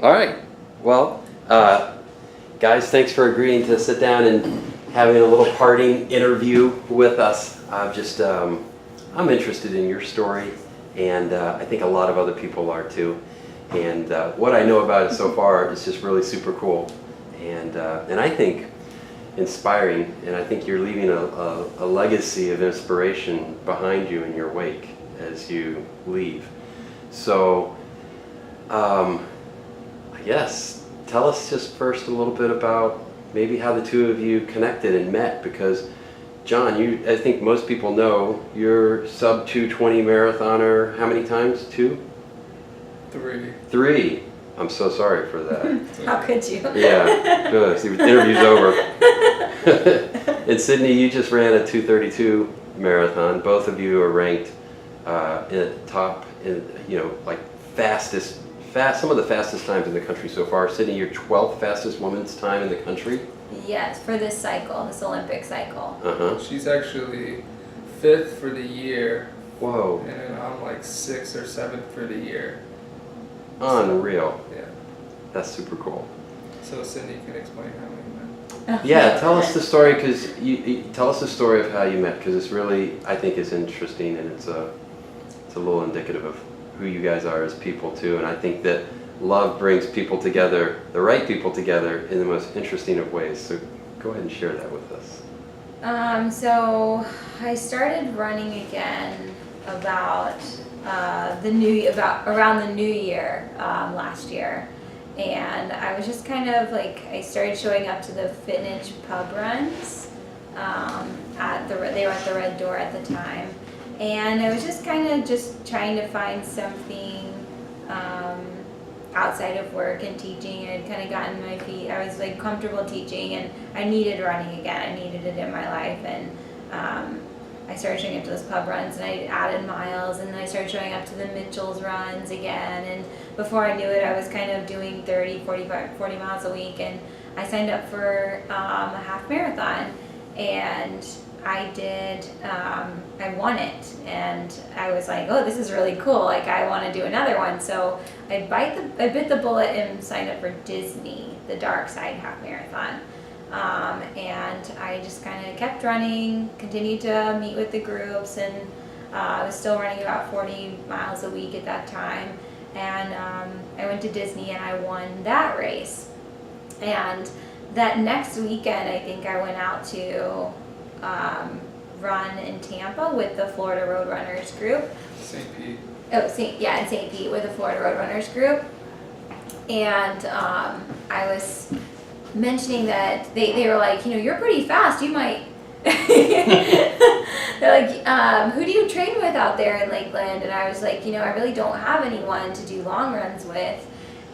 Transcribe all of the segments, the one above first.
All right. Well, guys, thanks for agreeing to sit down and having a little parting interview with us. I'm interested in your story, and I think a lot of other people are too. And what I know about it so far is just really super cool, and I think inspiring. And I think you're leaving a legacy of inspiration behind you in your wake as you leave. So, I guess tell us just first a little bit about maybe how the two of you connected and met, because Jon, I think most people know you're sub 220 marathoner. How many times? 2? 3. 3. I'm so sorry for that. How could you? Yeah, good. The interview's over. And Sydney, you just ran a 2:32 marathon. Both of you are ranked in the top, like some of the fastest times in the country so far. Sydney, you're 12th fastest woman's time in the country. Yes, for this cycle, this Olympic cycle. She's actually 5th for the year. Whoa. And then I'm like 6th or 7th for the year. Unreal. Yeah. That's super cool. So Sydney can explain how we met. Yeah, tell us the story, because you tell us the story of how you met, because it's really, I think it's interesting, and it's a little indicative of who you guys are as people too. And I think that love brings people together, the right people together, in the most interesting of ways. So go ahead and share that with us. So I started running again about around the new year last year, and I was just kind of like, I started showing up to the Fitness pub runs they were at the Red Door at the time, and I was just kind of just trying to find something outside of work and teaching. I had kind of gotten my feet, I was like comfortable teaching, and I needed running again. I needed it in my life, and I started showing up to those pub runs, and I added miles, and then I started showing up to the Mitchell's runs again, and before I knew it, I was kind of doing 30, 45, 40 miles a week, and I signed up for a half marathon, and I did, I won it, and I was like, oh, this is really cool, like I want to do another one. So I bit the bullet and signed up for Disney, the Dark Side half marathon. And I just kind of kept running, continued to meet with the groups, and I was still running about 40 miles a week at that time. And I went to Disney and I won that race. And that next weekend, I think I went out to run in Tampa with the Florida Roadrunners group. St. Pete. In St. Pete with the Florida Roadrunners group. And I was mentioning that they were like, you're pretty fast, you might. They're like, who do you train with out there in Lakeland? And I was like, I really don't have anyone to do long runs with.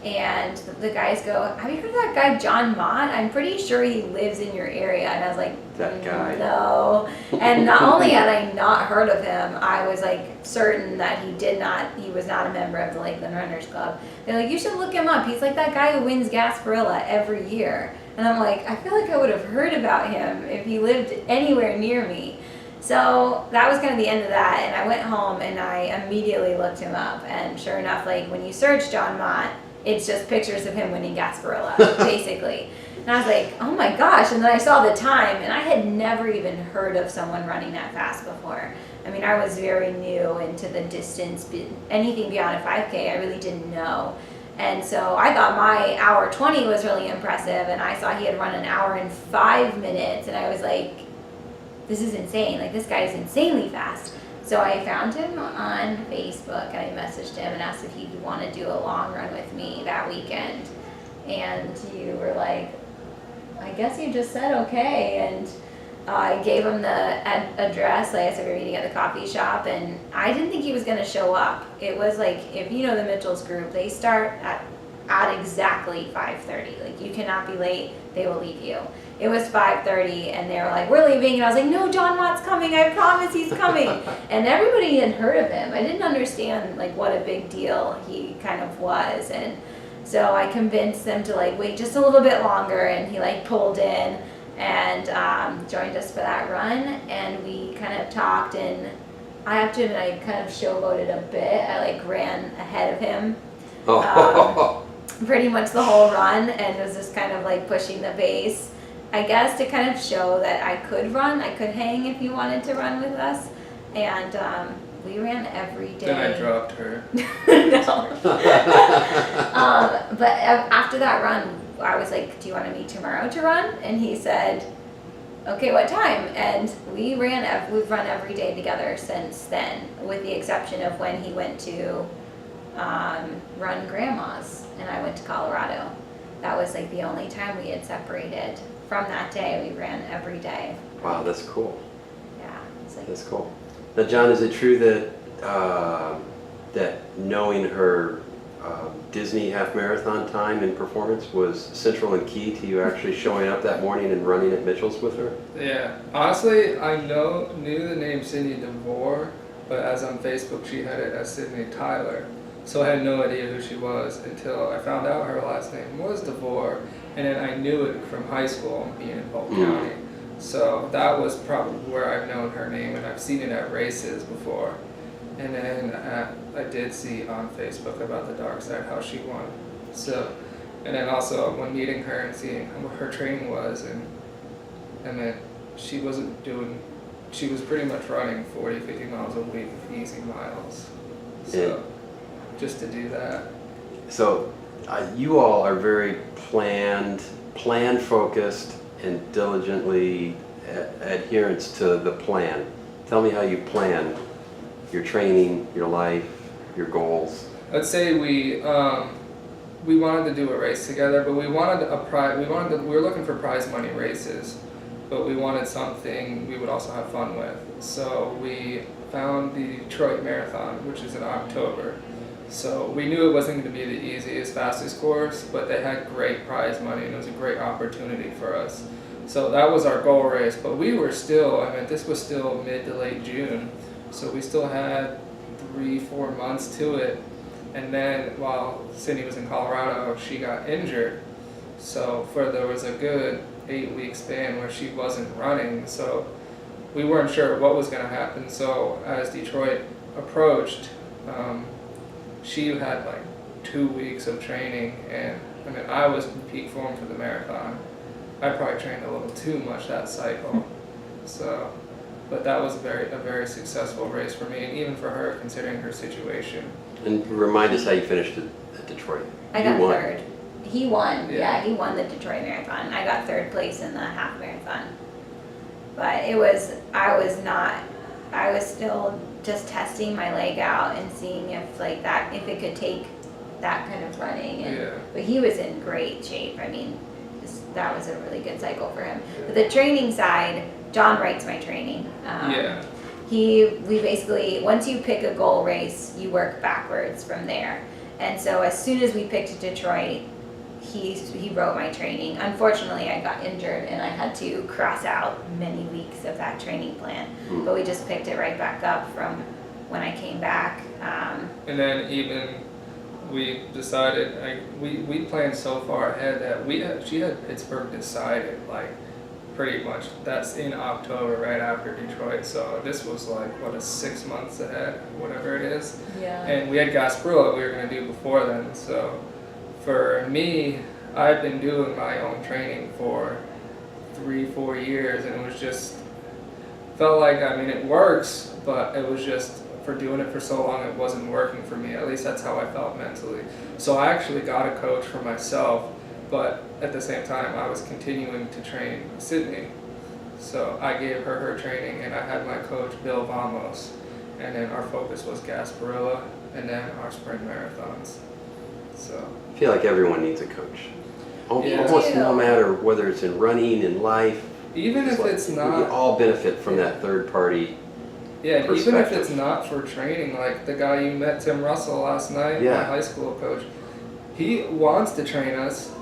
And the guys go, have you heard of that guy Jon Mott? I'm pretty sure he lives in your area. And I was like, that guy. No. And not only had I not heard of him, I was like certain that he was not a member of the Lakeland Runners Club. They're like, you should look him up. He's like that guy who wins Gasparilla every year. And I'm like, I feel like I would have heard about him if he lived anywhere near me. So that was kind of the end of that. And I went home and I immediately looked him up. And sure enough, like when you search Jon Mott, it's just pictures of him winning Gasparilla, basically. And I was like, oh my gosh. And then I saw the time, and I had never even heard of someone running that fast before. I mean, I was very new into the distance, anything beyond a 5K, I really didn't know. And so I thought my hour 20 was really impressive, and I saw he had run an hour and 5 minutes, and I was like, this is insane. Like, this guy is insanely fast. So I found him on Facebook, and I messaged him and asked if he'd want to do a long run with me that weekend. And you were like, I guess you just said okay. And I gave him the address. Like I said, we were meeting at the coffee shop, and I didn't think he was going to show up. It was like, if you know the Mitchell's group, they start at exactly 5:30. Like, you cannot be late. They will leave you. It was 5:30, and they were like, we're leaving. And I was like, no, Jon Mott's coming. I promise he's coming. And everybody had heard of him. I didn't understand, like, what a big deal he kind of was. And so I convinced them to, like, wait just a little bit longer. And he, like, pulled in and joined us for that run. And we kind of talked. And I have to admit, I kind of showboated a bit. I, like, ran ahead of him. pretty much the whole run, and was just kind of like pushing the pace, I guess, to kind of show that I could run, I could hang if you wanted to run with us. And we ran every day. Then I dropped her. No. But after that run, I was like, do you want to meet tomorrow to run? And he said, okay, what time? And we've run every day together since then, with the exception of when he went to run Grandma's and I went to Colorado. That was like the only time we had separated. From that day, we ran every day. Wow, that's cool. Yeah. It's like, That's cool. Now, Jon, is it true that that knowing her Disney half marathon time and performance was central and key to you actually showing up that morning and running at Mitchell's with her? Yeah, honestly, I knew the name Sydney Devore, but as on Facebook, she had it as Sydney Tyler. So I had no idea who she was until I found out her last name was Devore, and then I knew it from high school being in Polk County. So that was probably where I've known her name, and I've seen it at races before. And then I did see on Facebook about the dark side, how she won. So, and then also when meeting her and seeing what her training was, and then she was pretty much running 40, 50 miles a week of easy miles. So just to do that. So you all are very plan focused and diligently adherence to the plan. Tell me how you plan your training, your life, your goals. I'd say we wanted to do a race together, but we were looking for prize money races, but we wanted something we would also have fun with. So we found the Detroit Marathon, which is in October. So we knew it wasn't going to be the easiest, fastest course, but they had great prize money, and it was a great opportunity for us. So that was our goal race, but we were still, this was still mid to late June, so we still had 3-4 months to it. And then while Sydney was in Colorado, she got injured. So there was a good 8-week span where she wasn't running, so we weren't sure what was going to happen. So as Detroit approached, she had like 2 weeks of training, and I was in peak form for the marathon. I probably trained a little too much that cycle. So, but that was a very successful race for me, and even for her, considering her situation. And remind us how you finished at Detroit. I got You won. third. He won. Yeah. He won the Detroit Marathon. I got third place in the half marathon. But I was still just testing my leg out and seeing if if it could take that kind of running. But he was in great shape. That was a really good cycle for him. Yeah. But the training side, Jon writes my training. We basically, once you pick a goal race, you work backwards from there. And so as soon as we picked Detroit, he wrote my training. Unfortunately, I got injured and I had to cross out many weeks of that training plan. But we just picked it right back up from when I came back. And then even we decided, we planned so far ahead that she had Pittsburgh decided, pretty much. That's in October, right after Detroit. So this was 6 months ahead, whatever it is. Yeah. And we had Gasparilla we were going to do before then. So for me, I've been doing my own training for 3-4 years, and it was just, felt like, it works, but it was just, for doing it for so long, it wasn't working for me. At least that's how I felt mentally. So I actually got a coach for myself, but at the same time, I was continuing to train Sydney. So I gave her training, and I had my coach, Bill Vamos, and then our focus was Gasparilla, and then our spring marathons. So I feel like everyone needs a coach. Yeah. Almost no matter whether it's in running, in life. even if it's We not, all benefit from that third party. yeah, and even if perspective. it's not for training, like the guy you met, Tim Russell, last night, Yeah. my high school coach, he wants to train us,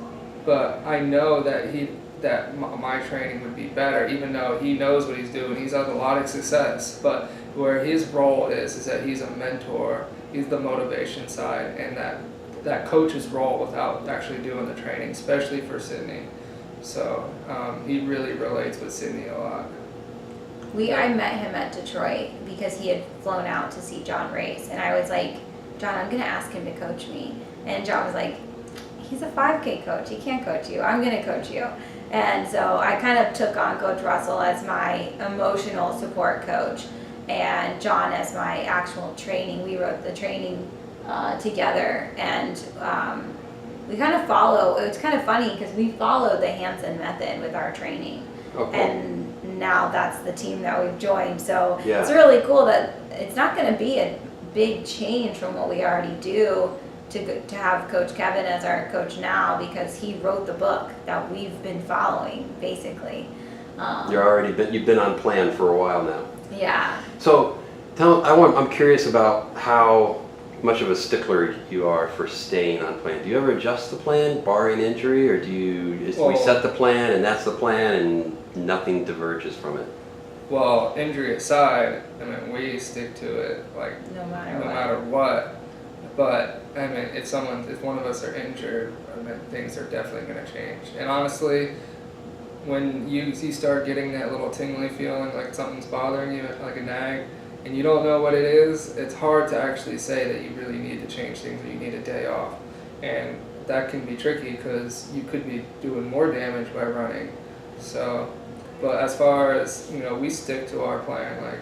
but I know that my training would be better, even though he knows what he's doing. He's had a lot of success, but where his role is that he's a mentor, he's the motivation side, and that coach's role without actually doing the training, especially for Sydney. So he really relates with Sydney a lot. I met him at Detroit because he had flown out to see Jon race, and I was like, Jon, I'm gonna ask him to coach me. And Jon was like, he's a 5K coach. He can't coach you. I'm going to coach you. And so I kind of took on Coach Russell as my emotional support coach and Jon as my actual training. We wrote the training together, and we kind of follow. It's kind of funny because we follow the Hansen method with our training. Okay. And now that's the team that we've joined. So Yeah. it's really cool that it's not going to be a big change from what we already do to have Coach Kevin as our coach now, because he wrote the book that we've been following basically. You've been on plan for a while now. Yeah. So I'm curious about how much of a stickler you are for staying on plan. Do you ever adjust the plan barring injury, or we set the plan and that's the plan and nothing diverges from it? Well, injury aside, I mean, we stick to it like No no matter matter what. But I mean, if one of us are injured, I mean, things are definitely going to change. And honestly, when you start getting that little tingly feeling like something's bothering you, like a nag, and you don't know what it is, it's hard to actually say that you really need to change things or you need a day off. And that can be tricky because you could be doing more damage by running. So, but as far as, we stick to our plan, like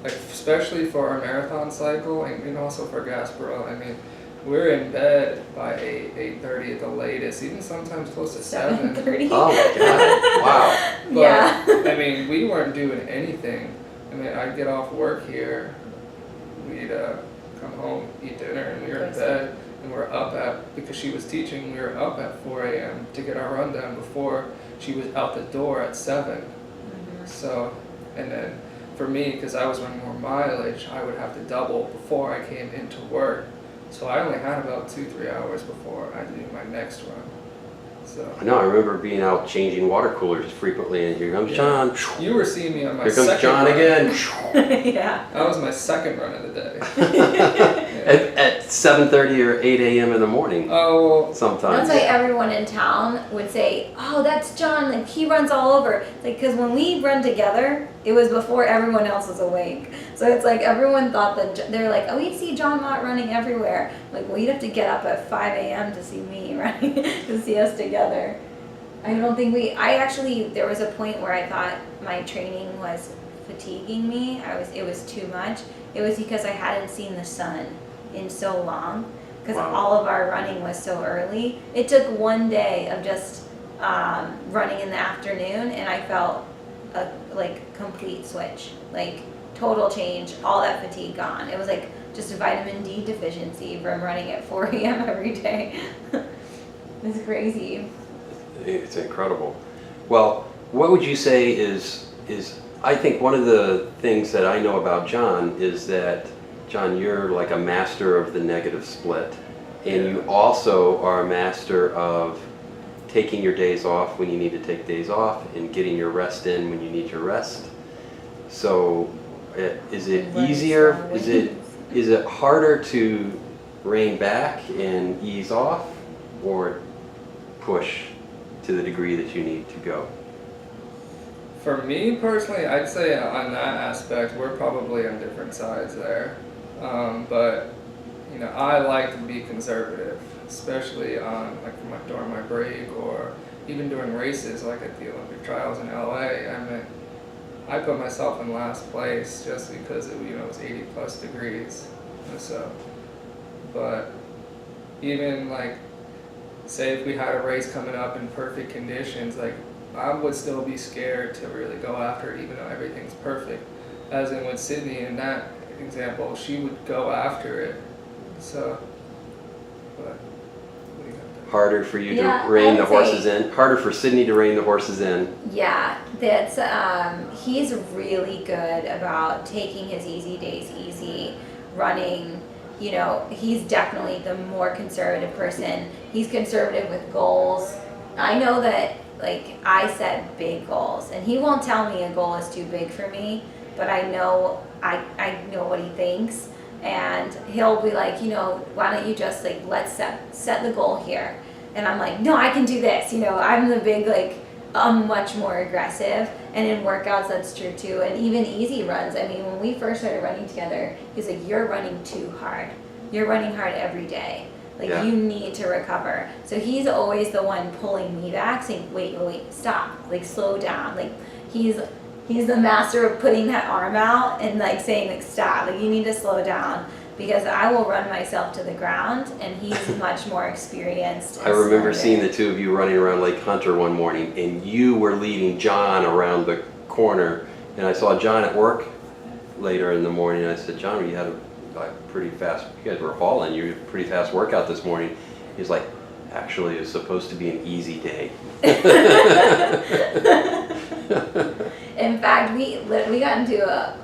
especially for our marathon cycle and also for Gasparilla. I mean, we're in bed by 8:30 at the latest, even sometimes close to 7. 7:30. Oh my God! Wow. But, Yeah. I mean, we weren't doing anything. I mean, I'd get off work here, we'd come home, eat dinner, and we were in bed, and we're up because she was teaching, we were up at 4 a.m. to get our run done before she was out the door at 7. Mhm. So, and then for me, because I was running more mileage, I would have to double before I came into work. So I only had about 2-3 hours before I do my next run. So I know. I remember being out changing water coolers frequently, and here comes John. you were seeing me on my Here comes second John run. again. Yeah. That was my second run of the day. At 7:30 or 8 a.m. in the morning. Oh, Sometimes. That's why everyone in town would say, "Oh, that's John. Like he runs all over." Like, because when we run together, it was before everyone else was awake. So it's like everyone thought that they're like, "Oh, we see John Mott running everywhere." Like, well, you'd have to get up at 5 a.m. to see me running, to see us together. I don't think there was a point where I thought my training was fatiguing me. It was too much. It was because I hadn't seen the sun in so long, because Wow. all of our running was so early. It took one day of just running in the afternoon, and I felt a complete switch, like total change, all that fatigue gone. It was like just a vitamin D deficiency from running at 4 a.m. every day. It's crazy. It's incredible. Well, what would you say is I think one of the things that I know about John is that, John, you're like a master of the negative split, and you also are a master of taking your days off when you need to take days off and getting your rest in when you need your rest. So is it easier? Is it harder to rein back and ease off, or push to the degree that you need to go? for me personally, I'd say on that aspect, we're probably on different sides there. But I like to be conservative, especially on during my break or even during races, like at the Olympic trials in LA. I mean, I put myself in last place just because it was 80 plus degrees. So, but even say if we had a race coming up in perfect conditions, I would still be scared to really go after it, even though everything's perfect. As in with Sydney in that example, she would go after it. So, but what do you got there? Harder for you Yeah, to rein the I'd horses say- in? Harder for Sydney to rein the horses in? Yeah, that's he's really good about taking his easy days easy, running. He's definitely the more conservative person. He's conservative with goals. I know that I set big goals, and he won't tell me a goal is too big for me, but I know what he thinks, and he'll be like, why don't you just let's set the goal here, and I'm like, no, I can do this. I'm the big I'm much more aggressive, and in workouts that's true too, and even easy runs. I mean, when we first started running together, he's like, you're running too hard. You're running hard every day. Like, Yeah. you need to recover. So he's always the one pulling me back, saying, wait, stop, like, slow down. Like, he's the master of putting that arm out and, like, saying, like, stop, like, you need to slow down, because I will run myself to the ground, and he's much more experienced. I remember smarter. seeing the two of you running around Lake Hunter one morning, and you were leading John around the corner, and I saw John at work later in the morning, and I said, John, you had a pretty fast, you guys were hauling, you had a pretty fast workout this morning. He's like, actually, it was supposed to be an easy day. In fact, we got into a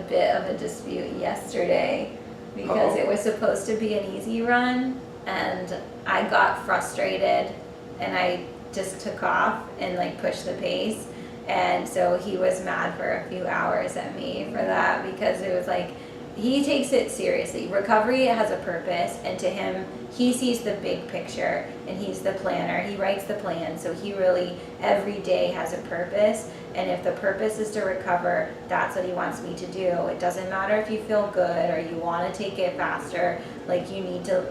bit of a dispute yesterday, because it was supposed to be an easy run, and I got frustrated and I just took off and, like, pushed the pace, and so he was mad for a few hours at me for that, because it was like, he takes it seriously. Recovery has a purpose, and to him, he sees the big picture, and he's the planner. He writes the plan, so he really, every day has a purpose, and if the purpose is to recover, that's what he wants me to do. It doesn't matter if you feel good or you want to take it faster, like, you need to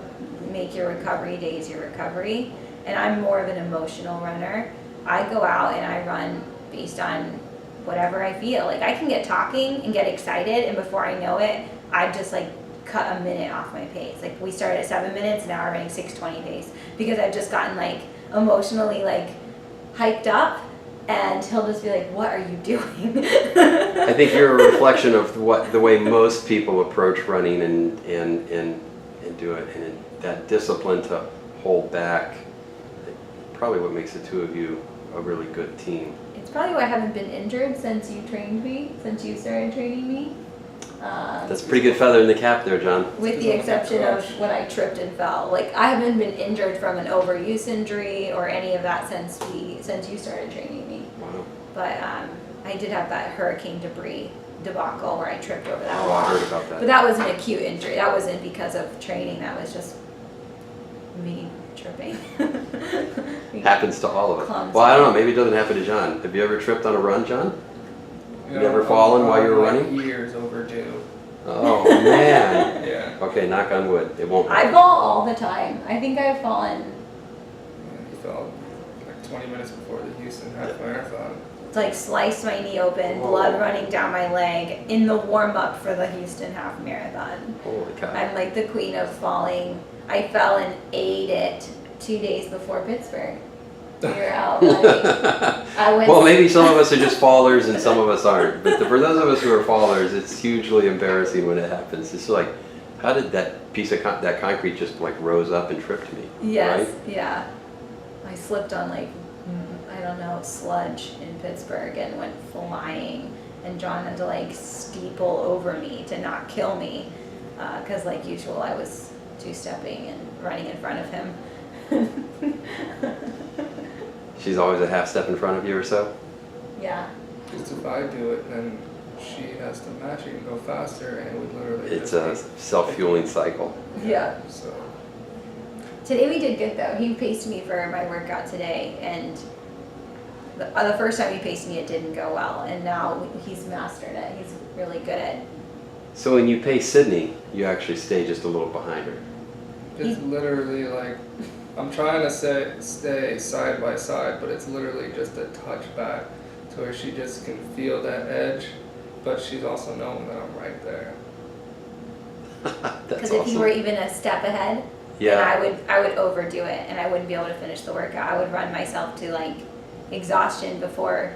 make your recovery days your recovery. And I'm more of an emotional runner. I go out and I run based on whatever I feel. Like, I can get talking and get excited, and before I know it, I've just, like, cut a minute off my pace. Like, we started at 7 minutes, now we're running 6:20 pace, because I've just gotten, like, emotionally, like, hyped up, and he'll just be like, what are you doing? I think you're a reflection of the way most people approach running and do it, and that discipline to hold back, probably what makes the two of you a really good team. It's probably why I haven't been injured since you started training me. That's a pretty good feather in the cap there, John. With the exception of when I tripped and fell. Like, I haven't been injured from an overuse injury or any of that since you started training me. Wow. But I did have that hurricane debris debacle where I tripped over that Oh, wall. I heard about that. But that was an acute injury. That wasn't because of training. That was just me tripping. Happens to all of us. Clumsy. Well, I don't know. Maybe it doesn't happen to John. Have you ever tripped on a run, John? You Never fallen while you were like running? Years overdue. Oh, man. Yeah. Okay, knock on wood. It won't I happen. fall all the time. I think I've fallen He fell like 20 minutes before the Houston half marathon. like sliced my knee open, blood running down my leg in the warm up for the Houston half marathon. Holy cow. I'm like the queen of falling. I fell and ate it 2 days before Pittsburgh. We were out. I went. Well, maybe some of us are just fallers and some of us aren't. But for those of us who are fallers, it's hugely embarrassing when it happens. It's like, how did that piece of that concrete just like rose up and tripped me? Yes. Right? Yeah. I slipped on like I don't know, sludge in Pittsburgh and went flying, and Jon had to like steeple over me to not kill me, because like usual I was two-stepping and running in front of him. She's always a half step in front of you or so? Yeah. Just if I do it, then she has to match it and go faster, and it would literally. It's a self-fueling cycle. Yeah. So. Today we did good though. He paced me for my workout today, and the first time he paced me it didn't go well, and now he's mastered it. He's really good at. So when you pace Sydney, you actually stay just a little behind her. It's literally like, I'm trying to stay side by side, but it's literally just a touch back to where she just can feel that edge, but she's also knowing that I'm right there. That's Because if he were even a step ahead, yeah. then I would overdo it, and I wouldn't be able to finish the workout. I would run myself to like exhaustion before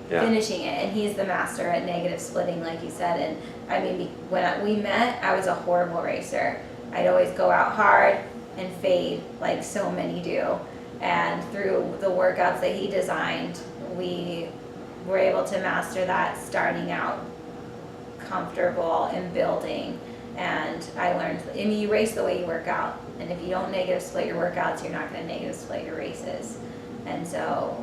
finishing it, and he's the master at negative splitting, like you said. And I mean, when we met, I was a horrible racer. I'd always go out hard and fade like so many do, and through the workouts that he designed, we were able to master that, starting out comfortable and building. And I learned, I mean, you race the way you work out, and if you don't negative split your workouts, you're not going to negative split your races. And so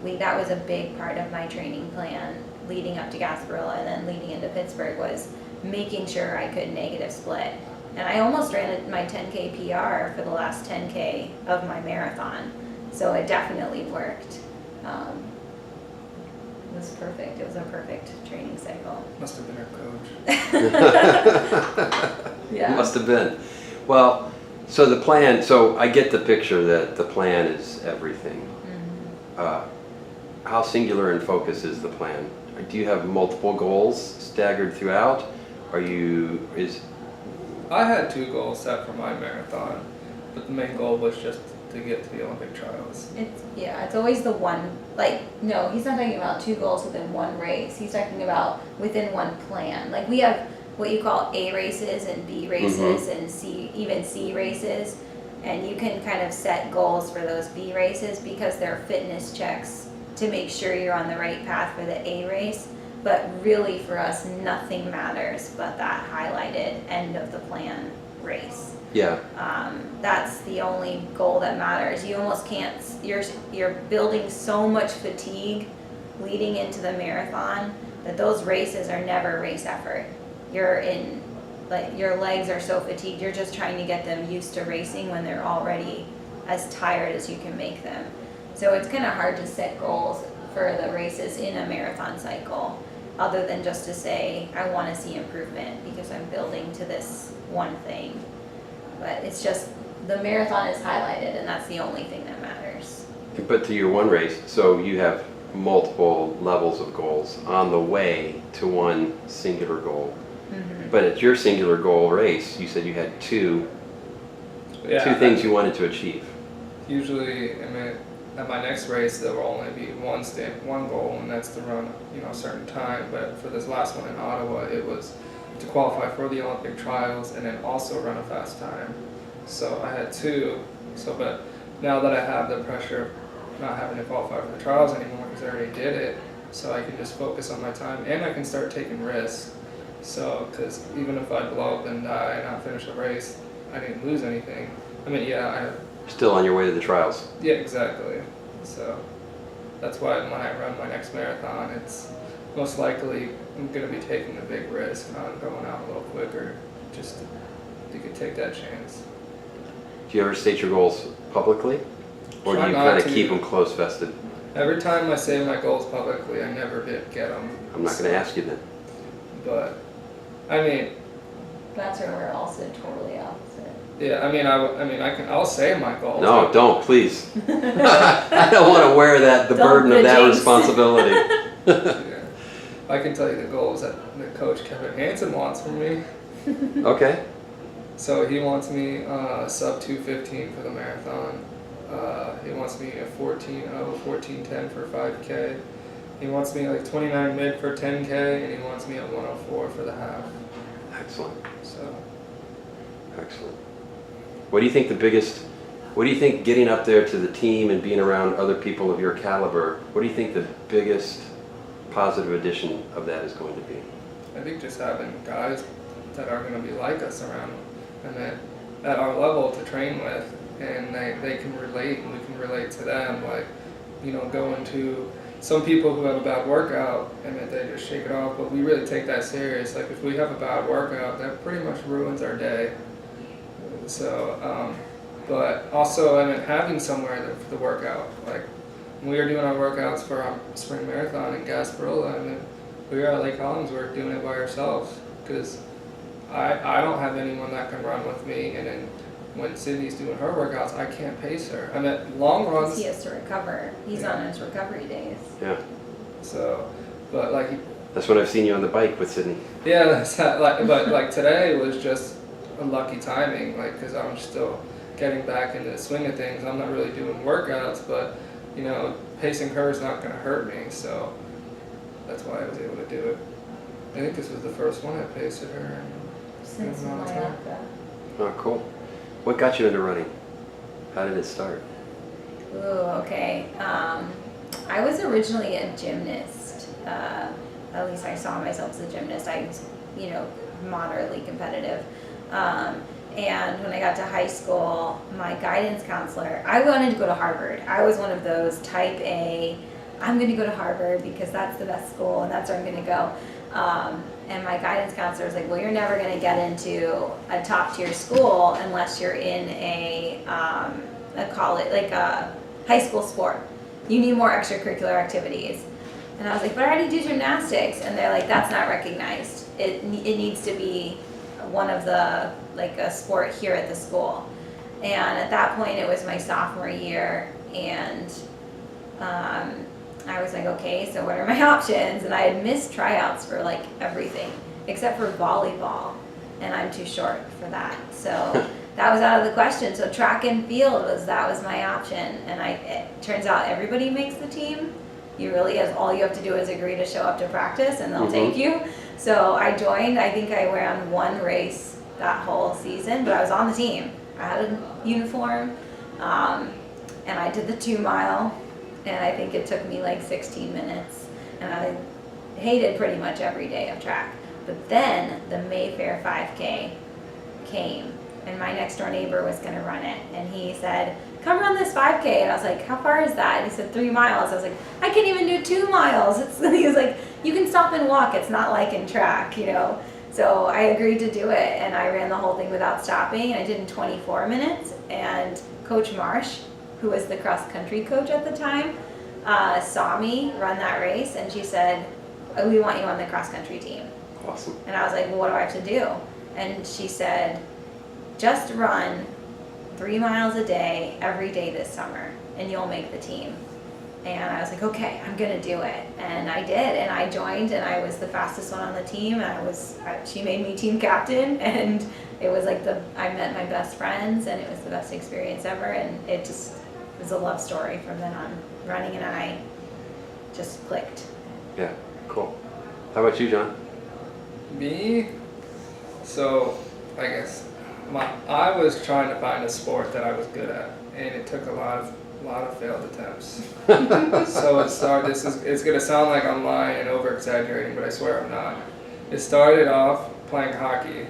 that was a big part of my training plan leading up to Gasparilla and then leading into Pittsburgh, was making sure I could negative split. And I almost ran my 10K PR for the last 10K of my marathon, so it definitely worked. It was perfect. It was a perfect training cycle. Must have been her coach. Yeah. Must have been. Well, So the plan, so I get the picture that the plan is everything. How singular in focus is the plan? Do you have multiple goals staggered throughout? I had 2 goals set for my marathon, but the main goal was just to get to the Olympic trials. It's always the one, like, no, he's not talking about 2 goals within one race. He's talking about within one plan. Like, we have what you call A races and B races and even C races. And you can kind of set goals for those B races because they're fitness checks to make sure you're on the right path for the A race. But really for us, nothing matters but that highlighted end of the plan race. Yeah. That's the only goal that matters. You almost can't, you're building so much fatigue leading into the marathon that those races are never race effort. Your legs are so fatigued, you're just trying to get them used to racing when they're already as tired as you can make them. So it's kind of hard to set goals for the races in a marathon cycle, other than just to say, I want to see improvement because I'm building to this one thing. But it's just, the marathon is highlighted and that's the only thing that matters. But to your one race, so you have multiple levels of goals on the way to one singular goal. But at your singular goal race, you said you had two things you wanted to achieve. Usually, at my next race, there will only be one goal, and that's to run, a certain time. But for this last one in Ottawa, it was to qualify for the Olympic trials and then also run a fast time. So I had 2. But now that I have the pressure of not having to qualify for the trials anymore because I already did it, so I can just focus on my time and I can start taking risks. So, because even if I blow up and die and not finish the race, I didn't lose anything. Still on your way to the trials. Yeah, exactly. So that's why when I run my next marathon, it's most likely I'm going to be taking a big risk on going out a little quicker, just to take that chance. Do you ever state your goals publicly? Or do you kind of keep them close vested? Every time I say my goals publicly, I never get them. I'm not going to ask you then. But, that's where we're also totally opposite. Yeah, I'll say my goals. No, don't, please. I don't want to wear the burden of that responsibility. Yeah. I can tell you the goals that Coach Kevin Hansen wants from me. Okay. So he wants me sub 2:15 for the marathon. He wants me a 14:10 for 5K. He wants me like 29 mid for 10K, and he wants me at 104 for the half. Excellent. So. Excellent. What do you think getting up there to the team and being around other people of your caliber, what do you think the biggest positive addition of that is going to be? I think just having guys that are going to be like us around and that at our level to train with, and they can relate and we can relate to them, like, going to some people who have a bad workout and that they just shake it off, but we really take that serious. Like, if we have a bad workout, that pretty much ruins our day. So, but also, having somewhere for the workout. Like, when we were doing our workouts for our spring marathon in Gasparilla, we were at Lake Hollingsworth doing it by ourselves because I don't have anyone that can run with me, and then when Sydney's doing her workouts, I can't pace her. Long runs. He has to recover. He's on his recovery days. Yeah. So, but like. That's when I've seen you on the bike with Sydney. Yeah, but today was just a lucky timing, because I'm still getting back into the swing of things. I'm not really doing workouts, but pacing her is not going to hurt me, so that's why I was able to do it. I think this was the first one I paced her. Since Mayaka. Oh, cool. What got you into running? How did it start? Ooh, okay. I was originally a gymnast. At least I saw myself as a gymnast. I was, moderately competitive. And when I got to high school, my guidance counselor, I wanted to go to Harvard. I was one of those type A, I'm going to go to Harvard because that's the best school and that's where I'm going to go. And my guidance counselor was like, well, you're never going to get into a top tier school unless you're in a college, like a high school sport. You need more extracurricular activities. And I was like, but I already do gymnastics. And they're like, that's not recognized. It needs to be one of the, like a sport here at the school. And at that point, it was my sophomore year, and I was like, okay, so what are my options? And I had missed tryouts for like everything except for volleyball, and I'm too short for that. So that was out of the question. So track and field was my option, and it turns out everybody makes the team. You really all you have to do is agree to show up to practice, and they'll take you. So I joined. I think I ran one race that whole season, but I was on the team. I had a uniform, and I did the 2 mile, and I think it took me like 16 minutes, and I hated pretty much every day of track. But then the Mayfair 5K came, and my next door neighbor was going to run it, and he said, come run this 5K, and I was like, how far is that? And he said 3 miles. I was like, I can't even do 2 miles. He was like, you can stop and walk. It's not like in track, you know. So I agreed to do it, and I ran the whole thing without stopping. I did in 24 minutes, and Coach Marsh, who was the cross-country coach at the time, saw me run that race, and she said, oh, we want you on the cross-country team. Awesome. And I was like, well, what do I have to do? And she said, just run 3 miles a day every day this summer, and you'll make the team. And I was like, okay, I'm gonna do it. And I did, and I joined, and I was the fastest one on the team, and she made me team captain, and it was like I met my best friends, and it was the best experience ever, and it just was a love story from then on. Running and I just clicked. Yeah, cool. How about you, John? Me? So, I guess I was trying to find a sport that I was good at, and it took a lot of failed attempts. So it's gonna sound like I'm lying and over exaggerating, but I swear I'm not. It started off playing hockey.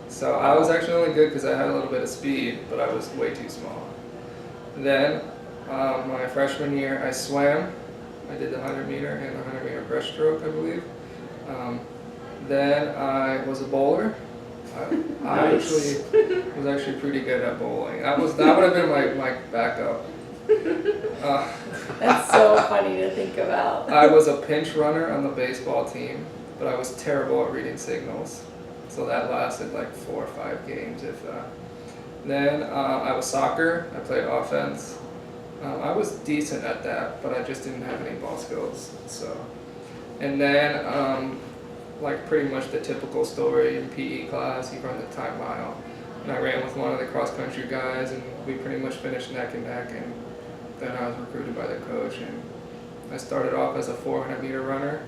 So I was actually only good because I had a little bit of speed, but I was way too small. Then my freshman year, I swam. I did the 100 meter and the 100 meter breaststroke, I believe. Then I was a bowler. I Nice. was actually pretty good at bowling. That would have been my backup. That's so funny to think about. I was a pinch runner on the baseball team, but I was terrible at reading signals. So that lasted like 4 or 5 games, if that. Then I was soccer. I played offense. I was decent at that, but I just didn't have any ball skills. So, and then like pretty much the typical story in PE class, you run the time mile. And I ran with one of the cross-country guys, and we pretty much finished neck and neck, and then I was recruited by the coach, and I started off as a 400 meter runner,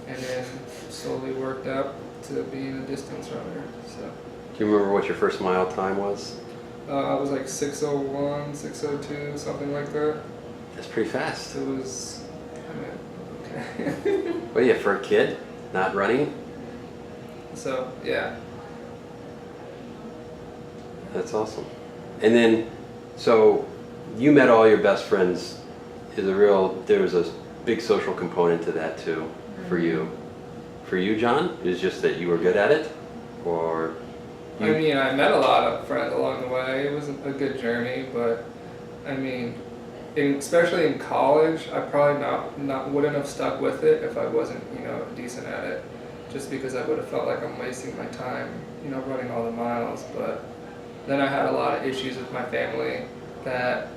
and then slowly worked up to being a distance runner. So. Do you remember what your first mile time was? I was like 6:01, 6:02, something like that. That's pretty fast. It was, okay. Well, yeah, for a kid, not running, So, yeah. that's awesome. And then, so you met all your best friends. There was a big social component to that too, for you. For you, John, is just that you were good at it, or? I mean, I met a lot of friends along the way. It was a good journey, but I mean, especially in college, I probably wouldn't have stuck with it if I wasn't, decent at it. Just because I would have felt like I'm wasting my time, running all the miles. But then I had a lot of issues with my family that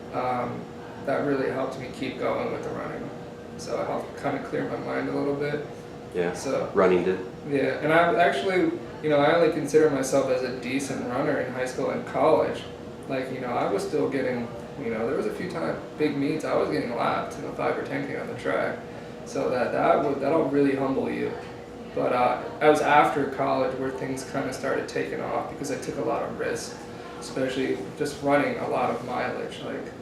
really helped me keep going with the running. So it helped kind of clear my mind a little bit. Yeah. So Running did. yeah, and I actually, I only consider myself as a decent runner in high school and college. Like, I was still getting, there was a few times, big meets, I was getting lapped in a 5 or 10K on the track. So that'll really humble you. But I was after college where things kind of started taking off because I took a lot of risks, especially just running a lot of mileage, like,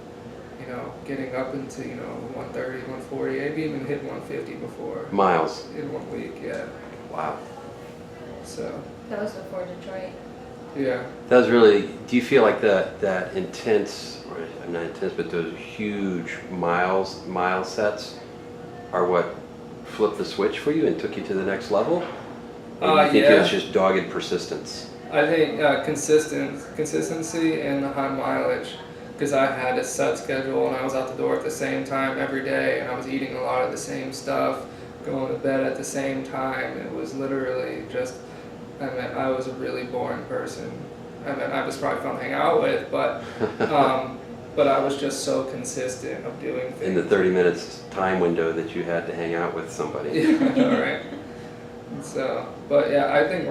getting up into, 130, 140, I've even hit 150 before. Miles. In 1 week, yeah. Wow. So. That was before Detroit. Yeah. That was really, do you feel like that intense, or not intense, but those huge mile sets are what flipped the switch for you and took you to the next level? Or do you think it was just dogged persistence? I think consistency and the high mileage, because I had a set schedule and I was out the door at the same time every day, and I was eating a lot of the same stuff, going to bed at the same time. It was literally just, I was a really boring person. and then I was probably fun to hang out with, but I was just so consistent of doing things. In the 30 minutes time window that you had to hang out with somebody. Yeah, right. So, but yeah, I think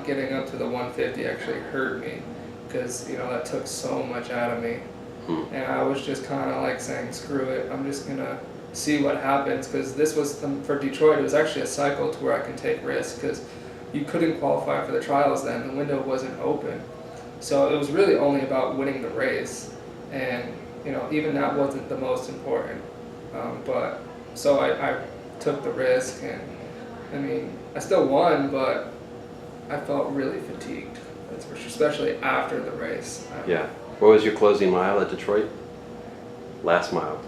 getting up to the 150 actually hurt me, because that took so much out of me, and I was just kind of like saying, screw it, I'm just gonna see what happens, because this was for Detroit. It was actually a cycle to where I can take risks, because you couldn't qualify for the trials then. The window wasn't open, so it was really only about winning the race, and even that wasn't the most important. But so I took the risk, and I mean I still won, but I felt really fatigued, that's for sure, especially after the race. Yeah. What was your closing mile at Detroit? Last mile.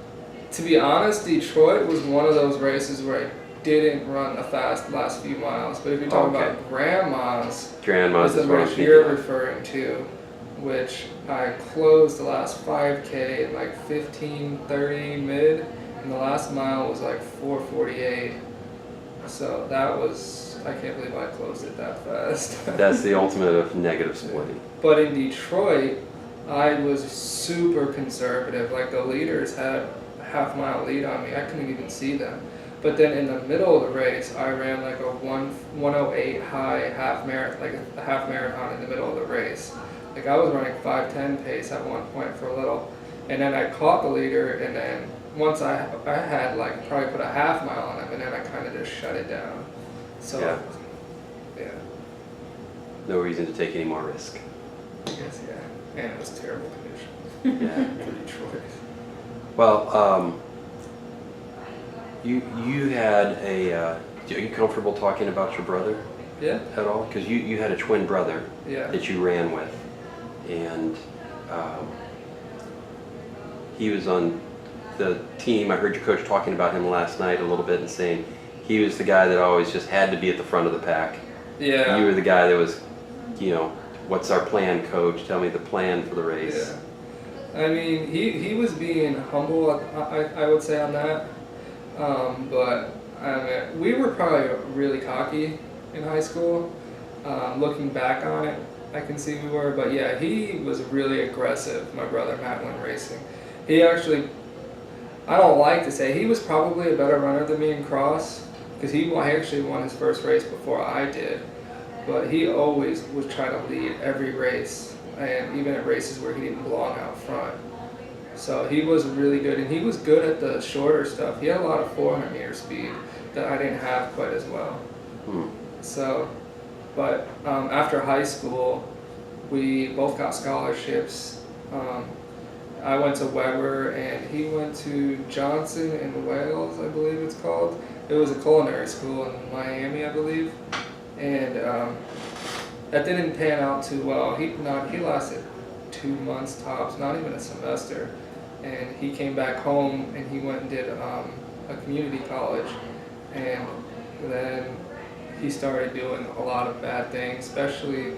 To be honest, Detroit was one of those races where I didn't run a fast last few miles. But if you're talking about grandmas Grandmas is is the what I was race thinking you're of. referring to, which I closed the last 5K at like 15:30 mid, and the last mile was like 4:48. So that was, I can't believe I closed it that fast. That's the ultimate of negative splitting. But in Detroit, I was super conservative. Like the leaders had a half-mile lead on me. I couldn't even see them. But then in the middle of the race, I ran like a 1:08 high half marathon, like a half marathon in the middle of the race. Like I was running 5:10 pace at one point for a little, and then I caught the leader, and then once I had like probably put a half mile on him, and then I kind of just shut it down. So yeah. No reason to take any more risk. I guess, yeah. And it was terrible conditions Yeah. for Detroit. Well, you had are you comfortable talking about your brother Yeah. at all? Because you had a twin brother Yeah. that you ran with, and he was on the team. I heard your coach talking about him last night a little bit and saying he was the guy that always just had to be at the front of the pack. Yeah. You were the guy that was, what's our plan, coach? Tell me the plan for the race. Yeah. I mean, he was being humble, I would say, on that. But I mean, we were probably really cocky in high school. Looking back on it, I can see we were. But yeah, he was really aggressive, my brother Matt, when racing. He actually, I don't like to say, he was probably a better runner than me in cross, because he actually won his first race before I did. But he always was trying to lead every race, and even at races where he didn't belong out front. So he was really good, and he was good at the shorter stuff. He had a lot of 400-meter speed that I didn't have quite as well. So, but after high school, we both got scholarships. I went to Weber, and he went to Johnson in Wales, I believe it's called. It was a culinary school in Miami, I believe. And that didn't pan out too well. He lasted 2 months tops, not even a semester. And he came back home, and he went and did a community college. And then he started doing a lot of bad things, especially